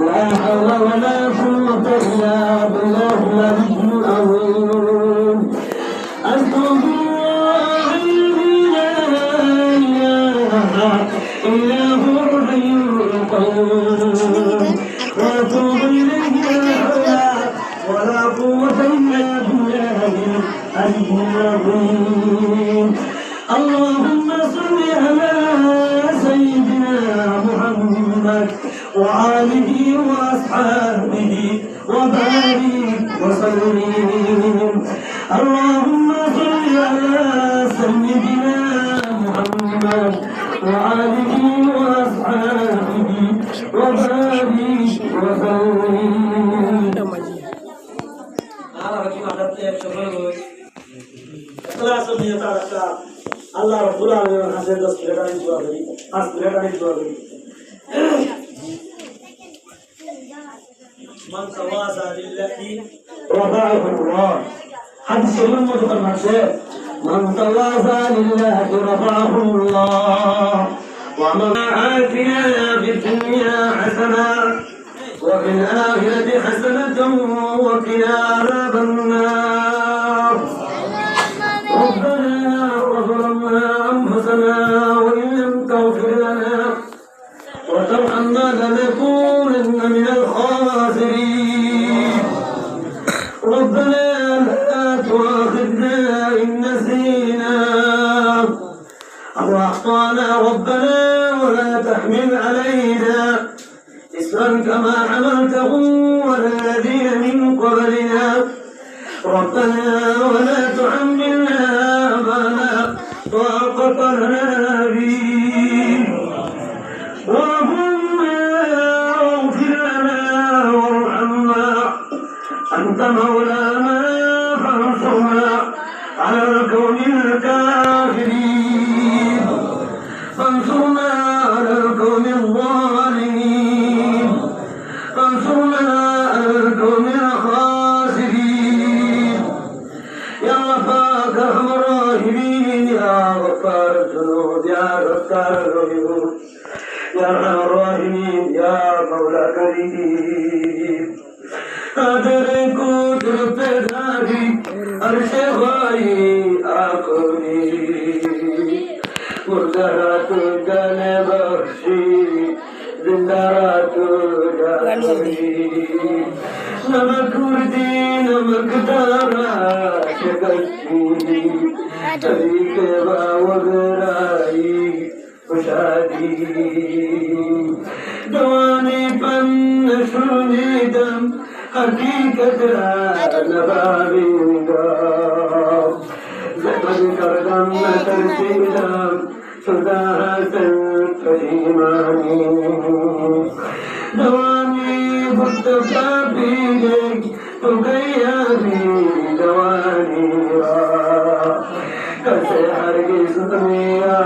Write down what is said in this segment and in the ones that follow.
لا حول ولا قوة إلا بالله العلي العظيم. أستغفر الله لا إله إلا هو الحي القيوم وأتوب إليه لا حول ولا قوة إلا بالله العلي العظيم. اللهم صل على سيدنا محمد وآله وأصحابه وبارك وسلم. اللهم صل على سيدنا محمد وآله وأصحابه وبارك وسلم. Allah Rabbul Alamin hasil das kilometer dua kali, 5 kilometer dua kali. Man tawaza lillahi rafa'ahu Allah. Hadis sebelum itu termasuk man tawaza lillahi rafa'ahu Allah. Wa man atina fid dunya hasanah wa fil akhirati hasanatan wa qina adhaban nar. أنفسنا وإن لم تغفر لنا وترحمنا لنكونن من الخاسرين. ربنا لا تؤاخذنا إن نسينا أو أخطأنا ربنا ولا تحمل علينا إصرا كما حملته على الذين من قبلنا. ربنا ولا تحملنا ما لا طاقة لنا به ربنا اغفر لنا وارحمنا أنت مولانا فانصرنا على القوم الكافرين. فانصرنا على القوم الظالمين. فانصرنا على القوم الخاسرين. يا رفاق ارحم الراحمين يا غفار الذنوب يا غفار الذنوب يا ارحم الراحمين يا مولى كريم. أدركوا تربتي أرشفاي أكوني مردرات جانب بخشي زندارات جانبي نمك وردي نمك دارا شكشي تريك باوغراي وشادي دواني بن شوني دم حقيقة نبابي زبد كردم ترسيدم سداها سلطيماني دواني بد بابيك تغيري دواني كسي حرقس دنيا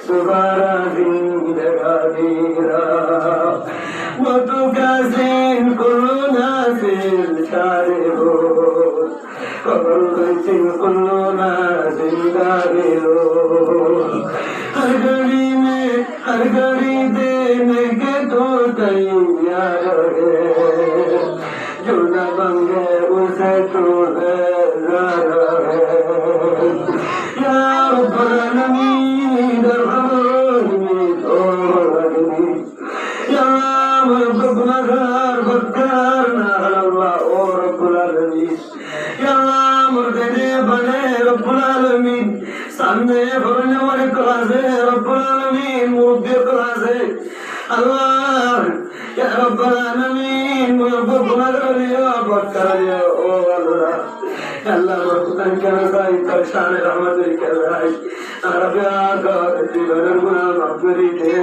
دوبارا زندگانی وتكاسين كل ناس شاربو قبل بيتين كل ناس دارلو. हर घड़ी देने के तो तैयार है जो न बंगे उसे तो है या रब्बल आलमीन रहमनी तो या मगफर बकर ना अल्लाह और रब्बुल आलमीन या मुर्दे बने रब्बुल आलमीन सामने भरने वाले क्लासे रब्बुल आलमीन मुद्दे क्लासे अल्लाह या रब्बुल आलमीन मुझे बुलाकर लिया बकर लिया ओ अल्लाह अल्लाह मर्तन के रज़ाई परेशान रहमत के रज़ाई अरबिया का दिल गुनाह माफ़ी दे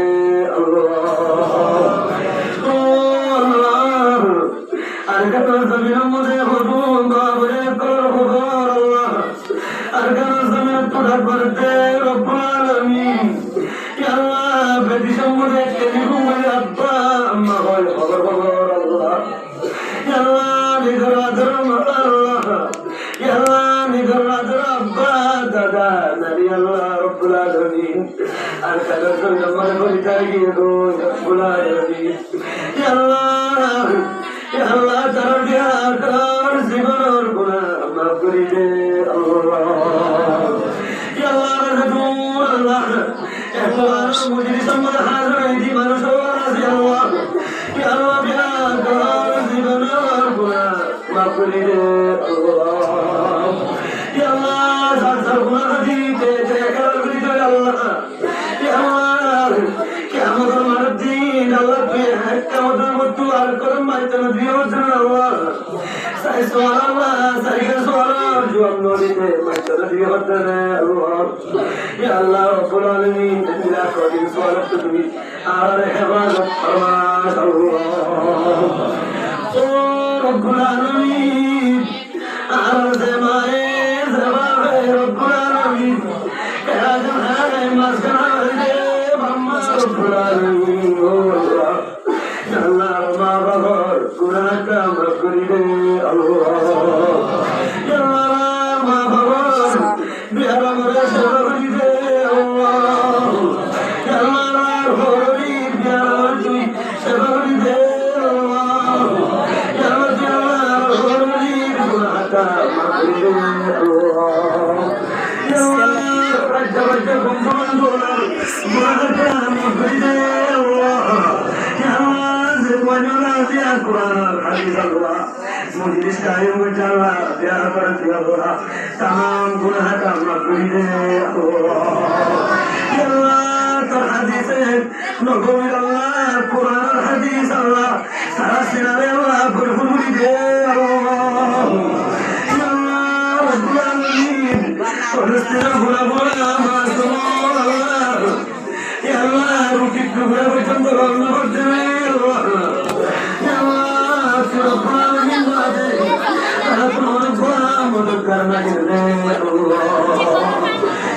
अल्लाह ओ अल्लाह अरकत ज़मीन मुझे हुजूम बाबरे कर खुदा अल्लाह अरकत ज़मीन तुझे बरते रब्बुल आलमीन या अल्लाह बेदिशम मुझे तेरी मुझे अब्बा अम्मा कोई खबर खबर अल्लाह या अल्लाह निधर अल्लाह या अल्लाह निधर अब्बा दादा नबी अल्लाह Allah Rabbul Alamin al-Qadar Sulaiman Balitagi Rabbul Alamin Ya Allah Tarbiya Kar Zibar Guna Makuri de Allah Ya Allah Rasul Allah Allah Mujri Samad Hazar Di Manusawar Ya Allah Ya Allah Ya Kar Zibar Guna Makuri de Allah Ya Allah Sar Guna Di Tekar Bidi de Allah Ya Allah Kiamat Al-Din Allah Kiamat Al-Mutu Al-Quran Maitan Diyotan Allah Sai Suara Allah Sai Suara Jual Noli De Maitan Diyotan Allah Ya Allah Rabbul Alamin Bila Qadim Suara Tudmi Ar Hewazat Farmas Allah Oh Rabbul Alamin Ar Zemae Zemae Rabbul Alamin Kaya Jumhai Maskana Rabbul Alamin Oh Allah Ya Allah Ma Bahar Kunaka Makuri de Allah Ya Allah Ma Bahar Bihara Mara Shabari de Allah Ya Allah Hori Bihara Tui Shabari de Allah Ya Allah Hori Kunaka Makuri de Allah Ya Allah Raja Raja Kumpulan Dolar Kunaka Makuri de Allah Ya Allah Zirwanyola Dia Quran Hadis Allah Mujlis Kayu Mujalla Dia Berarti Allah Tamam Kunaka Makuri de Allah Ya Allah Terhadis Nogomir Allah Quran Hadis Allah Sarasinar Allah Berhubungi de Allah Ya Allah Rabbul Alamin Perustina Hula-hula Masuk Allah Ya Allah Rukit Kubra Bercanda Allah Berjaya Allah Ya Allah Rabbul Alamin Wadi Rabbul Alamin Mudukkarna Jirne Allah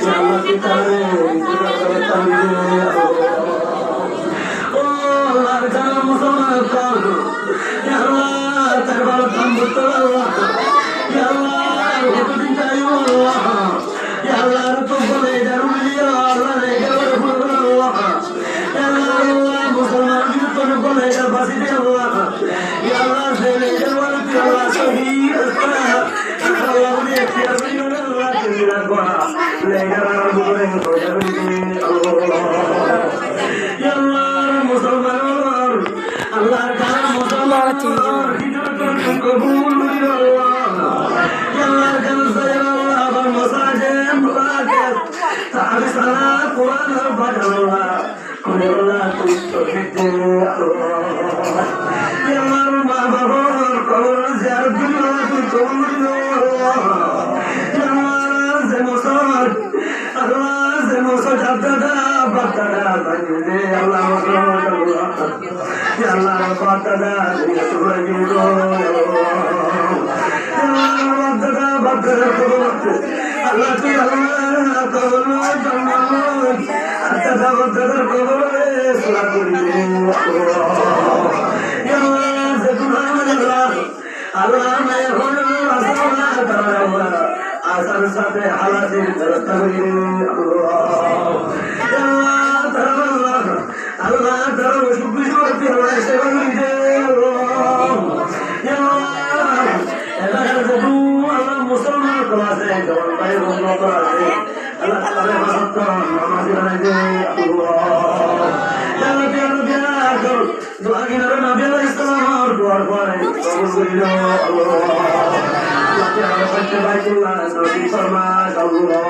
Ya Allah Kita Kita Bertami Allah Oh Allah Jangan Muhammad Kau Ya Allah Terbaru Tambut Allah Ya Allah Rukutu Dintayu Allah Ya Allah Rukutu Boleh Daruli Allah Rega Berhubung Allah Ya Allah Muhammad Yutun Boleh Darbasi Allah Ya Allah Zele Jalwalati Allah Sahih Asfah Allah Uliya Kira Binun Allah Kira Gua Lega Boleh Darbasi Allah Ya Allah Muhammad Allah Kana Muhammad Hidratun Kabul Allah Ya Allah Kana Sayyid Allah Bermasajid Merakat Ta'ala Salat Quran Al-Fajr Allah Kulillah Tauhid Allah Ya Allah Ma'bahur Qawr Ziyarat Dunia Tauhid Allah Ya Allah Zemusad Allah Zemusad Abdada Abdada Banjide Allah Muhammad Allah Ya Allah Abdada Yatuhid Allah Ya Allah Abdada Abdada Allah Ti Allah Qawlu Jannah Abdada Abdada Qawlu Surakuri Allah Ya Allah Zekunah Allah Allah Mayhun Rasulullah Ta'ala Asal Sate Halasin Tarawih Allah Ya Allah Ta'ala Allah Ta'ala Shukri Shukri Allah Shukri Allah Ya Allah Allah Zedu Allah Musalman Kalase Kawan Bayi Rumah Kalase Allah Ta'ala Masakkan Namazir Nabi Allah Ya Allah Ya Allah Ya Allah Doa kita Nabi Allah Islam Doa Kuare Kabul Allah Allah Baca Baitullah Nabi Farmas Allah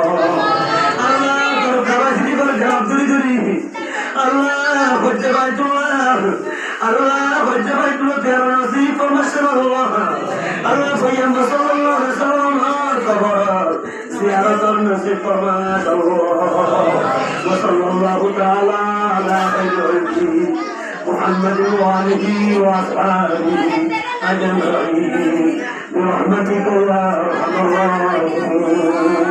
Allah Kalau sini berjawab duri Allah Baca Baitullah Allah Baca Baitullah Tiara Nasib Farmas Allah Allah Sayyid Sallallahu Alaihi Wasallam Kabar Ziaratan Nasib Farmas Allah Wa sallallahu ta'ala ala khairil محمد وآله وأصحابه أجمعين برحمتك يا أرحم الراحمين